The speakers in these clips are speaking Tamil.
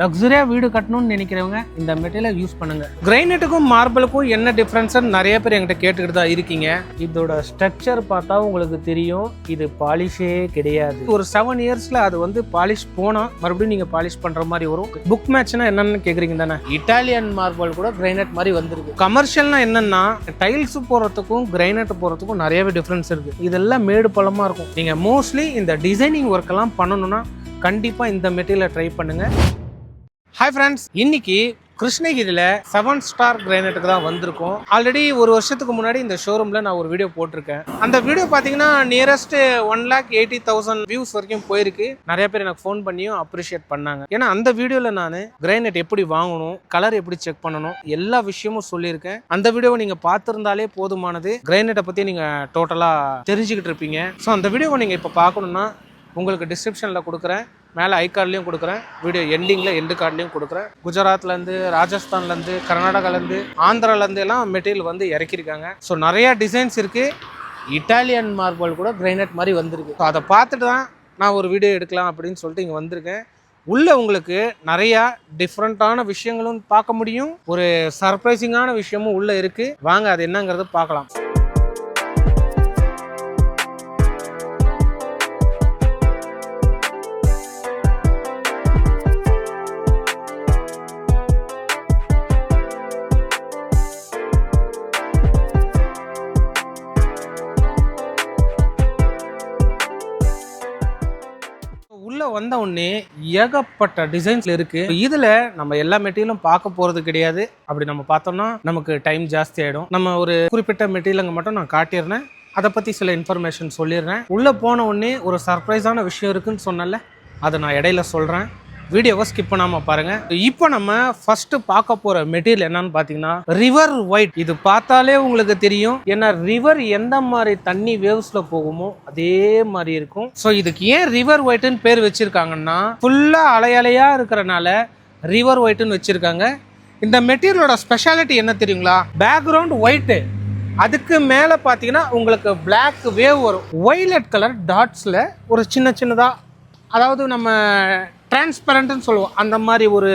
லக்ஸரியா வீடு கட்டணும்னு நினைக்கிறவங்க இந்த மெட்டீரியல் யூஸ் பண்ணுங்க. கிரைனைட்டுக்கும் மார்பிளுக்கும் என்ன டிஃபரன்ஸ் நிறைய பேர் என்கிட்ட கேட்டுக்கிட்டு தான் இருக்கீங்க. இதோட ஸ்ட்ரக்சர் பார்த்தா உங்களுக்கு தெரியும், இது பாலிஷே கிடையாது. ஒரு 7 இயர்ஸ்ல அது வந்து பாலிஷ் போனா மறுபடியும் நீங்க பாலிஷ் பண்ற மாதிரி வரும். புக் மேட்ச்னா என்னன்னு கேக்குறீங்க தானே, இட்டாலியன் மார்பிள் கூட கிரைனைட் மாதிரி வந்துருக்கு. கமர்ஷியல்னா என்னன்னா டைல்ஸ் போறதுக்கும் கிரைனைட் போறதுக்கும் நிறையவே டிஃபரன்ஸ் இருக்கு. இதெல்லாம் மேடு பள்ளமா இருக்கும். நீங்க மோஸ்ட்லி இந்த டிசைனிங் ஒர்க் எல்லாம் பண்ணணும்னா கண்டிப்பா இந்த மெட்டீரியலை ட்ரை பண்ணுங்க. ஹாய் ஃப்ரெண்ட்ஸ், இன்னைக்கு கிருஷ்ணகிரியில் 7 ஸ்டார் கிரைனைட்டுக்கு தான் வந்திருக்கோம். ஆல்ரெடி ஒரு வருஷத்துக்கு முன்னாடி இந்த ஷோரூமில் நான் ஒரு வீடியோ போட்டிருக்கேன். அந்த வீடியோ பார்த்தீங்கன்னா நியரஸ்ட் 1,80,000 வியூஸ் வரைக்கும் போயிருக்கு. நிறைய பேர் எனக்கு ஃபோன் பண்ணியும் அப்ரிஷியேட் பண்ணாங்க. ஏன்னா அந்த வீடியோவில் நான் கிரைனைட் எப்படி வாங்கணும், கலர் எப்படி செக் பண்ணணும், எல்லா விஷயமும் சொல்லியிருக்கேன். அந்த வீடியோவை நீங்கள் பார்த்துருந்தாலே போதுமானது. கிரைனைட்டை பற்றி நீங்கள் டோட்டலாக தெரிஞ்சுக்கிட்டு இருப்பீங்க. ஸோ அந்த வீடியோவை நீங்கள் இப்போ பார்க்கணுன்னா உங்களுக்கு டிஸ்கிரிப்ஷனில் கொடுக்குறேன், மேலே ஐகார்ட்லேயும் கொடுக்குறேன், வீடியோ எண்டிங்கில் எண்டு கார்ட்லேயும் கொடுக்குறேன். குஜராத்லேருந்து, ராஜஸ்தான்லேருந்து, கர்நாடகாலேருந்து, ஆந்திராலேருந்து எல்லாம் மெட்டீரியல் வந்து இறக்கியிருக்காங்க. ஸோ நிறையா டிசைன்ஸ் இருக்குது. இட்டாலியன் மார்பிள் கூட கிரைனைட் மாதிரி வந்திருக்கு. ஸோ அதை பார்த்துட்டு தான் நான் ஒரு வீடியோ எடுக்கலாம் அப்படின்னு சொல்லிட்டு இங்கே வந்திருக்கேன். உள்ளே உங்களுக்கு நிறையா டிஃப்ரெண்ட்டான விஷயங்களும் பார்க்க முடியும், ஒரு சர்ப்ரைசிங்கான விஷயமும் உள்ளே இருக்குது. வாங்க அது என்னங்கிறது பார்க்கலாம். வந்த உடனே ஏகப்பட்ட டிசைன்ஸ்ல இருக்கு. இதுல நம்ம எல்லா மெட்டீரியலும் பார்க்க போறது கிடையாது. அப்படி நம்ம பார்த்தோம்னா நமக்கு டைம் ஜாஸ்தி ஆயிடும். நம்ம ஒரு குறிப்பிட்ட மெட்டீரியலுங்க மட்டும் நான் காட்டிடுறேன், அதை பத்தி சில இன்ஃபர்மேஷன் சொல்லிடுறேன். உள்ள போன உடனே ஒரு சர்ப்ரைஸான விஷயம் இருக்குன்னு சொன்னல, அதை நான் இடையில சொல்றேன். வீடியோவை ஸ்கிப் பண்ணாம பாருங்க. இப்போ நம்ம ஃபர்ஸ்ட் பார்க்க போற மெட்டீரியல் என்னன்னு பாத்தீங்கன்னா ரிவர் ஒயிட். இது பார்த்தாலே உங்களுக்கு தெரியும், ஏன்னா ரிவர் எந்த மாதிரி தண்ணி வேவ்ஸ்ல போகுமோ அதே மாதிரி இருக்கும். ஸோ இதுக்கு ஏன் ரிவர் ஒயிட்னு பேர் வச்சிருக்காங்கன்னா ஃபுல்லா அலையலையா இருக்கிறனால ரிவர் ஒயிட்னு வச்சிருக்காங்க. இந்த மெட்டீரியலோட ஸ்பெஷாலிட்டி என்ன தெரியுங்களா? பேக்ரவுண்ட் ஒயிட், அதுக்கு மேலே பார்த்தீங்கன்னா உங்களுக்கு பிளாக் வேவ் வரும். ஒய்லட் கலர் டாட்ஸில் ஒரு சின்னதாக, அதாவது நம்ம டிரான்ஸ்பரண்ட்னு சொல்லுவோம், அந்த மாதிரி ஒரு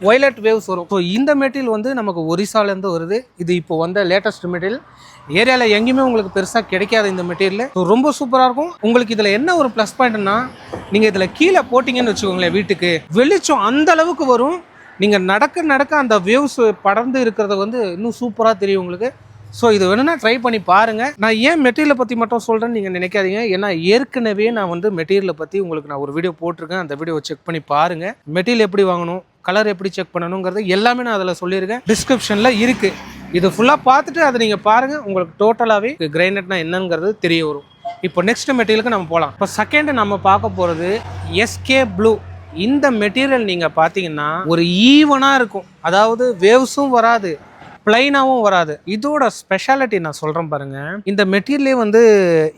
ஒய்லட் வேவ்ஸ் வரும். ஸோ இந்த மெட்டீரியல் வந்து நமக்கு ஒரிசாலேருந்து வருது. இது இப்போ வந்த லேட்டஸ்ட் மெட்டீரியல். ஏரியாவில் எங்கேயுமே உங்களுக்கு பெருசாக கிடைக்காது இந்த மெட்டீரியல். ஸோ ரொம்ப சூப்பராக இருக்கும். உங்களுக்கு இதில் என்ன ஒரு ப்ளஸ் பாயிண்ட்னா, நீங்கள் இதில் கீழே போட்டிங்கன்னு வச்சுக்கோங்களேன், வீட்டுக்கு வெளிச்சம் அந்த அளவுக்கு வரும். நீங்கள் நடக்க அந்த வேவ்ஸ் படர்ந்து இருக்கிறத வந்து இன்னும் சூப்பராக தெரியும் உங்களுக்கு. ஸோ இது வேணும்னா ட்ரை பண்ணி பாருங்கள். நான் ஏன் மெட்டீரியலை பற்றி மட்டும் சொல்கிறேன்னு நீங்கள் நினைக்காதீங்க. ஏன்னா ஏற்கனவே நான் வந்து மெட்டீரியலை பற்றி உங்களுக்கு நான் ஒரு வீடியோ போட்டிருக்கேன். அந்த வீடியோவை செக் பண்ணி பாருங்கள். மெட்டீரியல் எப்படி வாங்கணும், கலர் எப்படி செக் பண்ணணுங்கிறது எல்லாமே நான் அதில் சொல்லியிருக்கேன். டிஸ்கிரிப்ஷனில் இருக்குது. இது ஃபுல்லாக பார்த்துட்டு அதை நீங்கள் பாருங்கள். உங்களுக்கு டோட்டலாகவே கிரைனைட்னா என்னங்கிறது தெரிய வரும். இப்போ நெக்ஸ்ட் மெட்டீரியலுக்கு நம்ம போகலாம். இப்போ செகண்ட் நம்ம பார்க்க போகிறது எஸ்கே ப்ளூ. இந்த மெட்டீரியல் நீங்கள் பார்த்தீங்கன்னா ஒரு ஈவனாக இருக்கும், அதாவது வேவ்ஸும் வராது, பிளைனாகவும் வராது. இதோட ஸ்பெஷாலிட்டி நான் சொல்கிறேன் பாருங்க. இந்த மெட்டீரியலே வந்து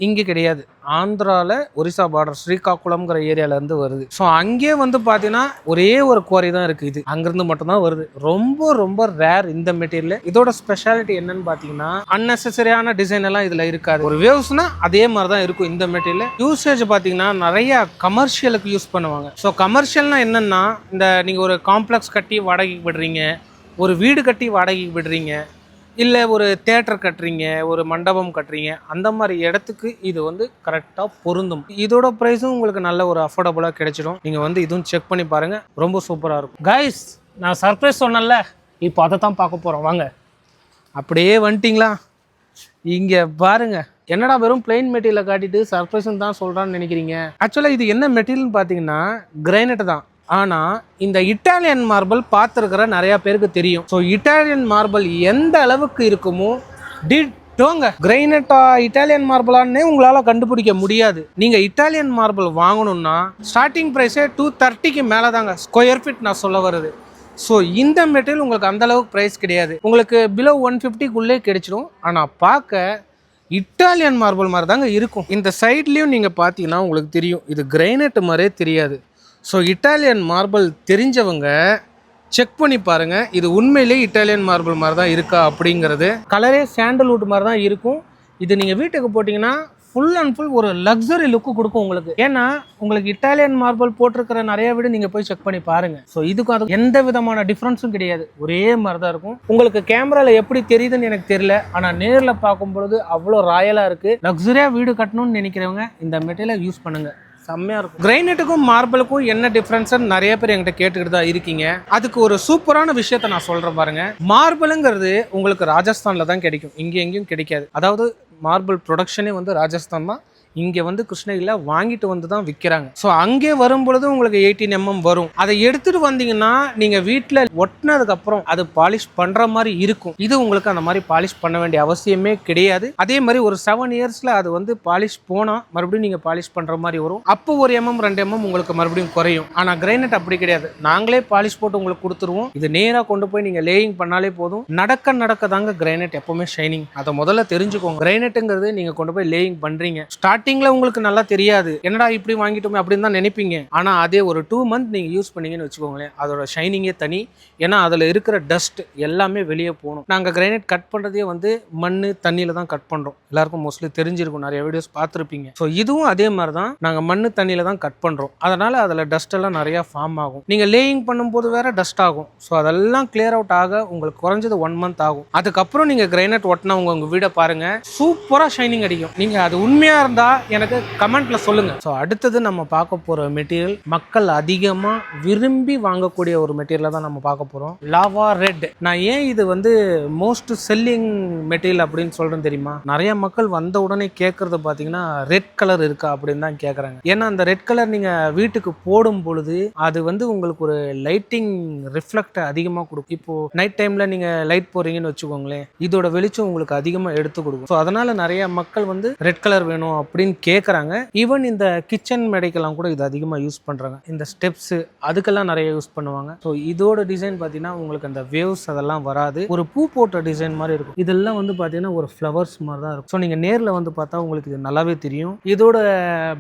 இங்கே கிடையாது, ஆந்திராவில் ஒரிசா பார்டர் ஸ்ரீகாக்குளம்ங்கிற ஏரியாவிலேருந்து வருது. ஸோ அங்கே வந்து பார்த்தீங்கன்னா ஒரே ஒரு குவாரி தான் இருக்குது, இது அங்கேருந்து மட்டும்தான் வருது. ரொம்ப ரொம்ப ரேர் இந்த மெட்டீரியல். இதோட ஸ்பெஷாலிட்டி என்னன்னு பார்த்தீங்கன்னா அன்னெசரியான டிசைன் எல்லாம் இதில் இருக்காது. ஒரு வேவ்ஸ்னா அதே மாதிரி தான் இருக்கும் இந்த மெட்டீரியல். யூசேஜ் பார்த்தீங்கன்னா நிறைய கமர்ஷியலுக்கு யூஸ் பண்ணுவாங்க. ஸோ கமர்ஷியல்னா என்னன்னா, இந்த நீங்கள் ஒரு காம்ப்ளெக்ஸ் கட்டி வாடகைக்கு விடுறீங்க, ஒரு வீடு கட்டி வாடகைக்கு விடுறீங்க, இல்லை ஒரு தேட்டர் கட்டுறீங்க, ஒரு மண்டபம் கட்டுறீங்க, அந்த மாதிரி இடத்துக்கு இது வந்து கரெக்டாக பொருந்தும். இதோட ப்ரைஸும் உங்களுக்கு நல்ல ஒரு அஃபோர்டபுளாக கிடைச்சிடும். நீங்கள் வந்து இதுவும் செக் பண்ணி பாருங்கள், ரொம்ப சூப்பராக இருக்கும். கைஸ், நான் சர்ப்ரைஸ் சொன்னேன்ல, இப்போ அதை தான் பார்க்க போகிறோம். வாங்க, அப்படியே வந்துட்டிங்களா? இங்கே பாருங்கள். என்னடா வெறும் பிளெயின் மெட்டீரியலை காட்டிட்டு சர்ப்ரைஸ்ன்னு தான் சொல்கிறான்னு நினைக்கிறீங்க. ஆக்சுவலாக இது என்ன மெட்டீரியல்னு பார்த்தீங்கன்னா கிரைனைட் தான். ஆனால் இந்த இட்டாலியன் மார்பிள் பார்த்துருக்கிற நிறையா பேருக்கு தெரியும். ஸோ இட்டாலியன் மார்பிள் எந்த அளவுக்கு இருக்குமோ டிட்டோங்க கிரைனைட்டா இட்டாலியன் மார்பிளான்னே உங்களால் கண்டுபிடிக்க முடியாது. நீங்கள் இட்டாலியன் மார்பிள் வாங்கணும்னா ஸ்டார்டிங் ப்ரைஸே 230க்கு மேலே தாங்க ஸ்கொயர் ஃபீட் நான் சொல்ல வருது. ஸோ இந்த மெட்டீரியல் உங்களுக்கு அந்தளவுக்கு ப்ரைஸ் கிடையாது, உங்களுக்கு பிலோ 150க்குள்ளே கிடைச்சிடும். ஆனால் பார்க்க இட்டாலியன் மார்பிள் மாதிரி தாங்க இருக்கும். இந்த சைட்லேயும் நீங்கள் பார்த்தீங்கன்னா உங்களுக்கு தெரியும், இது கிரைனைட் மாதிரியே தெரியாது. ஸோ இட்டாலியன் மார்பிள் தெரிஞ்சவங்க செக் பண்ணி பாருங்கள், இது உண்மையிலே இட்டாலியன் மார்பிள் மாதிரி தான் இருக்கா அப்படிங்கிறது. கலரே சாண்டல்வுட் மாதிரி தான் இருக்கும். இது நீங்கள் வீட்டுக்கு போட்டிங்கன்னா ஃபுல் அண்ட் ஃபுல் ஒரு லக்ஸரி லுக்கு கொடுக்கும் உங்களுக்கு. ஏன்னா உங்களுக்கு இட்டாலியன் மார்பிள் போட்டிருக்கிற நிறைய வீடு நீங்க போய் செக் பண்ணி பாருங்க. ஸோ இதுக்கும் அது எந்த விதமான டிஃப்ரென்ஸும் கிடையாது, ஒரே மாதிரி தான் இருக்கும். உங்களுக்கு கேமரால எப்படி தெரியுதுன்னு எனக்கு தெரியல, ஆனா நேர்ல பார்க்கும் பொழுது அவ்வளோ ராயலா இருக்கு. லக்ஸரியா வீடு கட்டணும்னு நினைக்கிறவங்க இந்த மெட்டீரியல் யூஸ் பண்ணுங்க, செம்மையா இருக்கும். கிரைனைட்டுக்கும் மார்பிளுக்கும் என்ன டிஃபரன்ஸ் நிறைய பேர் என்கிட்ட கேட்டுக்கிட்டு தான் இருக்கீங்க. அதுக்கு ஒரு சூப்பரான விஷயத்த நான் சொல்றேன் பாருங்க. மார்பிளுங்கிறது உங்களுக்கு ராஜஸ்தான்ல தான் கிடைக்கும், இங்க எங்கேயும் கிடைக்காது. அதாவது மார்பிள் ப்ரொடக்ஷனே வந்து ராஜஸ்தான் தான். இங்கே வந்து கிருஷ்ணகிரியில் வாங்கிட்டு வந்து தான் விற்கிறாங்க. ஸோ அங்கே வரும்பொழுது உங்களுக்கு 18 mm வரும். அதை எடுத்துட்டு வந்தீங்கன்னா நீங்கள் வீட்டில் ஒட்டினதுக்கப்புறம் அது பாலிஷ் பண்ணுற மாதிரி இருக்கும். இது உங்களுக்கு அந்த மாதிரி பாலிஷ் பண்ண வேண்டிய அவசியமே கிடையாது. அதே மாதிரி ஒரு 7 இயர்ஸில் அது வந்து பாலிஷ் போனால் மறுபடியும் நீங்கள் பாலிஷ் பண்ணுற மாதிரி வரும். அப்போ ஒரு 2 mm உங்களுக்கு மறுபடியும் குறையும். ஆனால் கிரைனைட் அப்படி கிடையாது, நாங்களே பாலிஷ் போட்டு உங்களுக்கு கொடுத்துருவோம். இது நேராக கொண்டு போய் நீங்கள் லேயிங் பண்ணாலே போதும். நடக்க தாங்க கிரைனைட் எப்பவுமே ஷைனிங். அதை முதல்ல தெரிஞ்சுக்கோங்க. கிரைனைட்டுங்கிறது நீங்கள் கொண்டு போய் லேயிங் பண்ணுறீங்க, ஸ்டார்டிங்ல உங்களுக்கு நல்லா தெரியாது, என்னடா இப்படி வாங்கிட்டோமே அப்படின்னு தான் நினைப்பீங்க. ஆனா அதே ஒரு 2 month நீங்க யூஸ் பண்ணீங்கன்னு வச்சுக்கோங்களேன், அதோட ஷைனிங்கே தனி. ஏன்னா அதுல இருக்கிற டஸ்ட் எல்லாமே வெளியே போகணும். நாங்க கிரைனைட் கட் பண்றதே வந்து மண்ணு தண்ணியில தான் கட் பண்றோம். எல்லாருக்கும் மோஸ்ட்லி தெரிஞ்சிருக்கும், நிறைய வீடியோஸ் பார்த்துருப்பீங்க. ஸோ இதுவும் அதே மாதிரி தான், நாங்க மண்ணு தண்ணியில தான் கட் பண்றோம். அதனால அதுல டஸ்ட் எல்லாம் நிறைய ஃபார்ம் ஆகும். நீங்க லேயிங் பண்ணும்போது வேற டஸ்ட் ஆகும். ஸோ அதெல்லாம் கிளியர் அவுட் ஆக உங்களுக்கு குறைஞ்சது 1 month ஆகும். அதுக்கப்புறம் நீங்க கிரைனைட் ஒட்டினா உங்க வீடை பாருங்க, சூப்பரா ஷைனிங் அடிக்கும். நீங்க அது உண்மையா இருந்தா எனக்கு கமெண்ட்ல சொல்லுங்க. ஸோ அடுத்தது நம்ம பார்க்க போற மெட்டீரியல் மக்கள் அதிகமா விரும்பி வாங்கக்கூடிய ஒரு மெட்டீரியல் தான் நம்ம பார்க்க போறோம், லாவா ரெட். நான் ஏன் இது வந்து மோஸ்ட் செல்லிங் மெட்டீரியல் அப்படின்னு சொல்றேன் தெரியுமா? நிறைய மக்கள் வந்த உடனே கேட்கறது பாத்தீங்கன்னா ரெட் கலர் இருக்கா அப்படின்னு தான் கேட்கறாங்க. ஏன்னா அந்த ரெட் கலர் நீங்க வீட்டுக்கு போடும் பொழுது அது வந்து உங்களுக்கு ஒரு லைட்டிங் ரிஃப்ளெக்ட் அதிகமா கொடுக்கும். இப்போ நைட் டைம்ல நீங்க லைட் போறீங்கன்னு வச்சுக்கோங்களேன், இதோட வெளிச்சம் உங்களுக்கு அதிகமா எடுத்து கொடுக்கும். ஸோ அதனால நிறைய மக்கள் வந்து ரெட் கலர் வேணும் அப்படின்னு கேட்குறாங்க. ஈவன் இந்த கிச்சன் மேடைக்கெல்லாம் கூட இது அதிகமாக யூஸ் பண்ணுறாங்க. இந்த ஸ்டெப்ஸு அதுக்கெல்லாம் நிறைய யூஸ் பண்ணுவாங்க. ஸோ இதோட டிசைன் பார்த்தீங்கன்னா உங்களுக்கு அந்த வேவ்ஸ் அதெல்லாம் வராது, ஒரு பூ போட்ட டிசைன் மாதிரி இருக்கும். இதெல்லாம் வந்து பார்த்தீங்கன்னா ஒரு ஃப்ளவர்ஸ் மாதிரி தான் இருக்கும். ஸோ நீங்கள் நேரில் வந்து பார்த்தா உங்களுக்கு இது நல்லாவே தெரியும். இதோட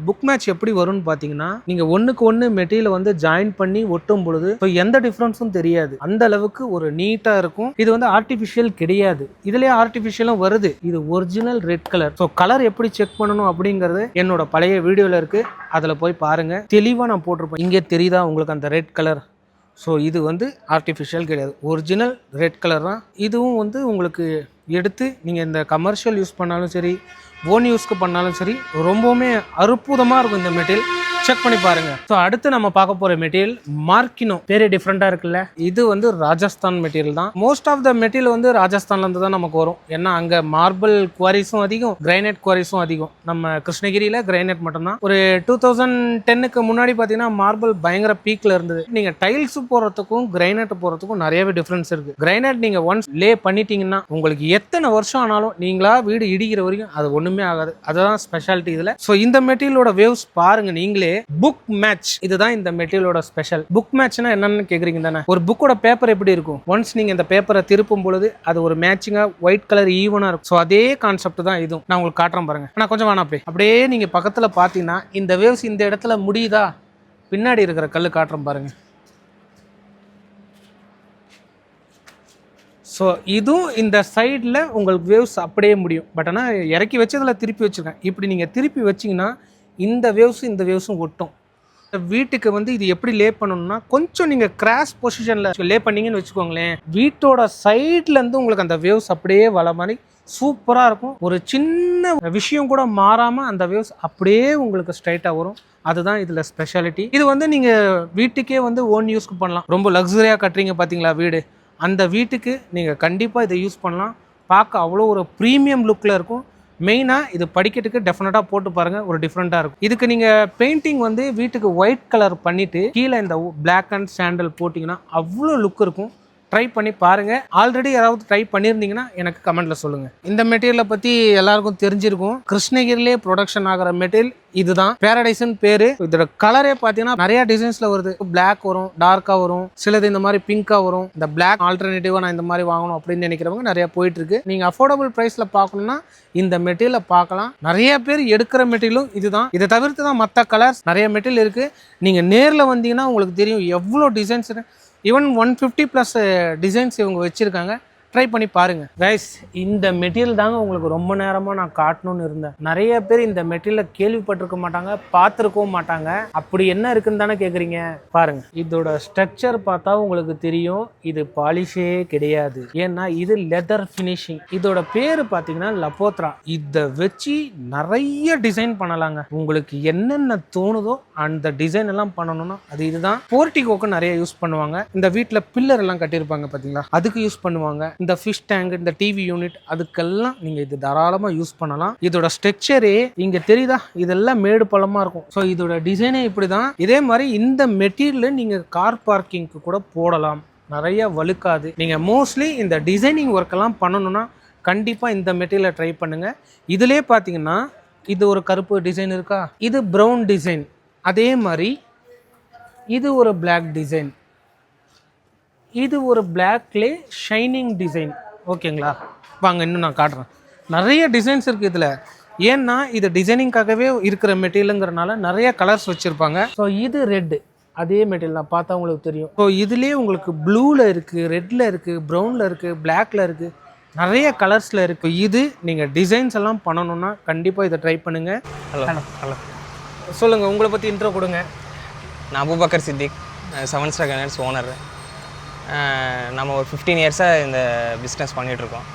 புக் மேட்ச் எப்படி வரும்னு பார்த்தீங்கன்னா, நீங்கள் ஒன்றுக்கு ஒன்று மெட்டீரியல் வந்து ஜாயின் பண்ணி ஒட்டும் பொழுது ஸோ எந்த டிஃப்ரென்ஸும் தெரியாது, அந்த அளவுக்கு ஒரு நீட்டாக இருக்கும். இது வந்து ஆர்டிஃபிஷியல் கிடையாது, இதுலேயே ஆர்டிஃபிஷியலும் வருது. இது original red colour. So colour எப்படி செக் பண்ணணும் அப்படிங்கிறது என்னோட பழைய வீடியோவில் இருக்குது, அதில் போய் பாருங்கள், தெளிவாக நான் போட்டிருப்பேன். இங்கே தெரியுதா உங்களுக்கு அந்த ரெட் கலர்? ஸோ இது வந்து ஆர்டிஃபிஷியல் கிடையாது, ஒரிஜினல் ரெட் கலர் தான். இதுவும் வந்து உங்களுக்கு எடுத்து நீங்கள் இந்த கமர்ஷியல் யூஸ் பண்ணாலும் சரி, ஓன் யூஸ்க்கு பண்ணாலும் சரி, ரொம்பவுமே அற்புதமாக இருக்கும் இந்த மெட்டீரியல். செக் பண்ணி பாருங்க. ஸோ அடுத்து நம்ம பார்க்க போற மெட்டீரியல் மார்க்கினோ. பேரே டிஃப்ரெண்டா இருக்குல்ல, இது வந்து ராஜஸ்தான் மெட்டீரியல் தான். மோஸ்ட் ஆஃப் த மெட்டீரியல் வந்து ராஜஸ்தான்ல இருந்து தான் நமக்கு வரும். ஏன்னா அங்க மார்பிள் குவாரிஸும் அதிகம், கிரைனைட் குவாரிஸும் அதிகம். நம்ம கிருஷ்ணகிரியில கிரைனைட் மட்டும்தான். ஒரு 2010க்கு முன்னாடி பாத்தீங்கன்னா மார்பிள் பயங்கர பீக்ல இருந்தது. நீங்க டைல்ஸ் போறதுக்கும் கிரைனைட் போறதுக்கும் நிறையவே டிஃபரன்ஸ் இருக்கு. கிரைனைட் நீங்க ஒன்ஸ் லே பண்ணிட்டீங்கன்னா உங்களுக்கு எத்தனை வருஷம் ஆனாலும் நீங்களா வீடு இடிக்கிற வரைக்கும் அது ஒண்ணுமே ஆகாது. அதுதான் ஸ்பெஷாலிட்டி இதுல. ஸோ இந்த மெட்டீரியலோட வேவ்ஸ் பாருங்க நீங்களே. புக் மேட்ச், இதுதான் இந்த மெட்டீரியலோட ஸ்பெஷல். புக் மேட்ச்னா என்னன்னு கேக்குறீங்க தானே? ஒரு புக்கோட பேப்பர் எப்படி இருக்கும், ஒன்ஸ் நீங்க இந்த பேப்பரை திருப்பும் பொழுது அது ஒரு மேட்சிங்கா ஒயிட் கலர் ஈவனா இருக்கும். ஸோ அதே கான்செப்ட் தான் இதுவும். நான் உங்களுக்கு காட்டுறேன் பாருங்க. ஆனா கொஞ்சம் வேணாம், அப்படியே நீங்க பக்கத்துல பாத்தீங்கன்னா இந்த வேவ்ஸ் இந்த இடத்துல முடியுதா, பின்னாடி இருக்கிற கல்லு காட்டுறேன் பாருங்க. ஸோ இதுவும் இந்த சைடில் உங்களுக்கு வேவ்ஸ் அப்படியே முடியும். பட் ஆனால் இறக்கி வச்சதில் திருப்பி வச்சுருக்கேன். இப்படி நீங்கள் திருப்பி வச்சிங்கன்னா இந்த வேவ்ஸும் இந்த வேவ்ஸும் ஒட்டும். வீட்டுக்கு வந்து இது எப்படி லே பண்ணணும்னா, கொஞ்சம் நீங்கள் கிராஸ் பொசிஷனில் லே பண்ணீங்கன்னு வச்சுக்கோங்களேன், வீட்டோட சைட்லேருந்து உங்களுக்கு அந்த வேவ்ஸ் அப்படியே வள மாதிரி சூப்பராக இருக்கும். ஒரு சின்ன விஷயம் கூட மாறாமல் அந்த வேவ்ஸ் அப்படியே உங்களுக்கு ஸ்ட்ரைட்டாக வரும். அதுதான் இதில் ஸ்பெஷாலிட்டி. இது வந்து நீங்கள் வீட்டுக்கே வந்து ஓன் யூஸ்க்கு பண்ணலாம். ரொம்ப லக்ஸரியாக கட்டுறீங்க பார்த்தீங்களா வீடு, அந்த வீட்டுக்கு நீங்கள் கண்டிப்பாக இதை யூஸ் பண்ணலாம். பார்க்க அவ்வளோ ஒரு ப்ரீமியம் லுக்கில் இருக்கும். மெயினாக இது படிக்கட்டுக்கு டெஃபினட்டாக போட்டு பாருங்கள், ஒரு டிஃப்ரெண்ட்டாக இருக்கும். இதுக்கு நீங்கள் பெயிண்டிங் வந்து வீட்டுக்கு ஒயிட் கலர் பண்ணிவிட்டு கீழே இந்த பிளாக் அண்ட் சாண்டல் போட்டிங்கன்னா அவ்வளோ லுக் இருக்கும். ட்ரை பண்ணி பாருங்கள். ஆல்ரெடி யாராவது ட்ரை பண்ணியிருந்தீங்கன்னா எனக்கு கமெண்ட்டில் சொல்லுங்கள். இந்த மெட்டீரியலை பற்றி எல்லாருக்கும் தெரிஞ்சிருக்கும். கிருஷ்ணகிரிலே ப்ரொடக்ஷன் ஆகிற மெட்டீரியல் இதுதான், பேரடைஸ்னு பேரு. இதோட கலரே பார்த்தீங்கன்னா நிறைய டிசைன்ஸ்ல வருது. பிளாக் வரும், டார்க்கா வரும், சிலது இந்த மாதிரி பிங்கா வரும். இந்த பிளாக் ஆல்டர்னேட்டிவா நான் இந்த மாதிரி வாங்கணும் அப்படின்னு நினைக்கிறவங்க நிறைய போயிட்டு இருக்கு. நீங்க அஃபோர்டபுள் பிரைஸ்ல பார்க்கணும்னா இந்த மெட்டீரியலை பார்க்கலாம். நிறைய பேர் எடுக்கிற மெட்டீரியலும் இதுதான். இதை தவிர்த்து தான் மற்ற கலர்ஸ் நிறைய மெட்டீரியல் இருக்கு. நீங்க நேரில் வந்தீங்கன்னா உங்களுக்கு தெரியும் எவ்வளோ டிசைன்ஸ். ஈவன் 150+ டிசைன்ஸ் இவங்க வச்சிருக்காங்க. ட்ரை பண்ணி பாருங்க கைஸ். இந்த மெட்டீரியல் தாங்க உங்களுக்கு ரொம்ப நேரமாக நான் காட்டணும்னு இருந்தேன். நிறைய பேர் இந்த மெட்டீரியலை கேள்விப்பட்டிருக்க மாட்டாங்க, பார்த்துருக்கவும் மாட்டாங்க. அப்படி என்ன இருக்குன்னு தானே கேட்குறீங்க. பாருங்க, இதோட ஸ்ட்ரக்சர் பார்த்தா உங்களுக்கு தெரியும் இது பாலிஷே கிடையாது. ஏன்னா இது லெதர் ஃபினிஷிங். இதோட பேர் பார்த்தீங்கன்னா லப்போத்ரா. இதை வச்சு நிறைய டிசைன் பண்ணலாங்க. உங்களுக்கு என்னென்ன தோணுதோ அந்த டிசைன் எல்லாம் பண்ணணும்னா அது இதுதான். போர்ட்டிகோக்கு நிறைய யூஸ் பண்ணுவாங்க. இந்த வீட்டில் பில்லர் எல்லாம் கட்டியிருப்பாங்க பார்த்தீங்களா, அதுக்கு யூஸ் பண்ணுவாங்க. இந்த ஃபிஷ் டேங்க், இந்த டிவி யூனிட், அதுக்கெல்லாம் நீங்க இது தாராளமா யூஸ் பண்ணலாம். இதோட ஸ்ட்ரக்சரே இங்க தெரியுதா, இதெல்லாம் மேடு பள்ளமா இருக்கும். ஸோ இதோட டிசைனே இப்படிதான். இதே மாதிரி இந்த மெட்டீரியல் நீங்க கார் பார்க்கிங்க்கு கூட போடலாம், நிறைய வழுக்காது. நீங்க மோஸ்ட்லி இந்த டிசைனிங் ஒர்க் எல்லாம் பண்ணணும்னா கண்டிப்பா இந்த மெட்டீரியலை ட்ரை பண்ணுங்க. இதுலயே பாத்தீங்கன்னா இது ஒரு கருப்பு டிசைன் இருக்கா, இது ப்ரௌன் டிசைன். அதே மாதிரி இது ஒரு பிளாக் டிசைன், இது ஒரு பிளாக்லே ஷைனிங் டிசைன். ஓகேங்களா, வாங்க இன்னும் நான் காட்டுறேன். நிறைய டிசைன்ஸ் இருக்குது இதில். ஏன்னா இது டிசைனிங்காகவே இருக்கிற மெட்டீரியலுங்கிறனால நிறைய கலர்ஸ் வச்சுருப்பாங்க. ஸோ இது ரெட்டு, அதே மெட்டீரியல் தான் பார்த்தா உங்களுக்கு தெரியும். ஸோ இதுலேயே உங்களுக்கு ப்ளூவில் இருக்குது, ரெட்டில் இருக்குது, ப்ரௌனில் இருக்குது, பிளாக்ல இருக்குது, நிறைய கலர்ஸில் இருக்குது. இது நீங்கள் டிசைன்ஸ் எல்லாம் பண்ணணுன்னா கண்டிப்பாக இதை ட்ரை பண்ணுங்கள். ஹலோ ஹலோ சொல்லுங்கள், உங்களை பற்றி இன்ட்ரோ கொடுங்க. நான் Abubakar Siddique, 7 Star Granite owner. நம்ம ஒரு 15 இயர்ஸாக இந்த பிஸ்னஸ் பண்ணிகிட்ருக்கோம்.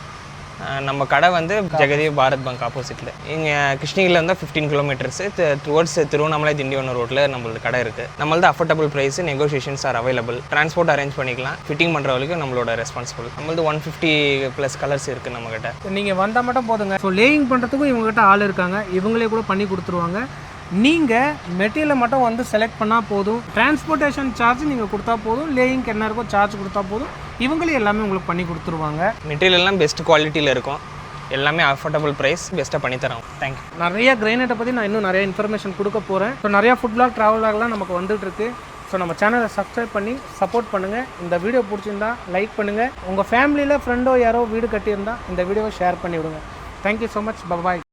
நம்ம கடை வந்து ஜெகதீப் பாரத் பேங்க் ஆப்போசிட்டில். இங்கே கிருஷ்ணகிரியில் வந்து 15 கிலோமீட்டர்ஸு டுவர்ட்ஸ் திருவண்ணாமலை திண்டிவனம் ரோட்டில் நம்மளோட கடை இருக்குது. நம்மளது affordable price, negotiations are available. Transport arrange பண்ணிக்கலாம், ஃபிட்டிங் பண்ணுற வரைக்கும் நம்மளோட ரெஸ்பான்சிபிள். நம்மளது 150+ கலர்ஸ் இருக்குது நம்மக்கிட்ட. நீங்கள் வந்தால் மட்டும் போதுங்க. ஸோ லேயிங் பண்ணுறதுக்கும் இவங்ககிட்ட ஆள் இருக்காங்க, இவங்களே கூட பண்ணி கொடுத்துருவாங்க. நீங்கள் மெட்டீரியலை மட்டும் வந்து செலக்ட் பண்ணால் போதும். டிரான்ஸ்போர்ட்டேஷன் சார்ஜ் நீங்கள் கொடுத்தா போதும், லேயிங்க்கு என்ன இருக்கோ சார்ஜ் கொடுத்தா போதும், இவங்களே எல்லாமே உங்களுக்கு பண்ணி கொடுத்துருவாங்க. மெட்டீரியல் எல்லாம் பெஸ்ட் குவாலிட்டியில் இருக்கும், எல்லாமே அஃபோர்டபுள் ப்ரைஸ், பெஸ்ட்டாக பண்ணித்தரோம். தேங்க்யூ. நிறைய கிரைனைட்டை பற்றி நான் இன்னும் நிறைய இன்ஃபர்மேஷன் கொடுக்க போகிறேன். ஸோ நிறையா ஃபுட் பிளாக், ட்ராவல் பிளாக்லாம் நமக்கு வந்துட்டுருக்கு. ஸோ நம்ம சேனலை சப்ஸ்கிரைப் பண்ணி சப்போர்ட் பண்ணுங்கள். இந்த வீடியோ பிடிச்சிருந்தா லைக் பண்ணுங்கள். உங்கள் ஃபேமிலியில் ஃப்ரெண்டோ யாரோ வீடு கட்டியிருந்தால் இந்த வீடியோவை ஷேர் பண்ணி விடுங்க. Thank you so much. பாய்.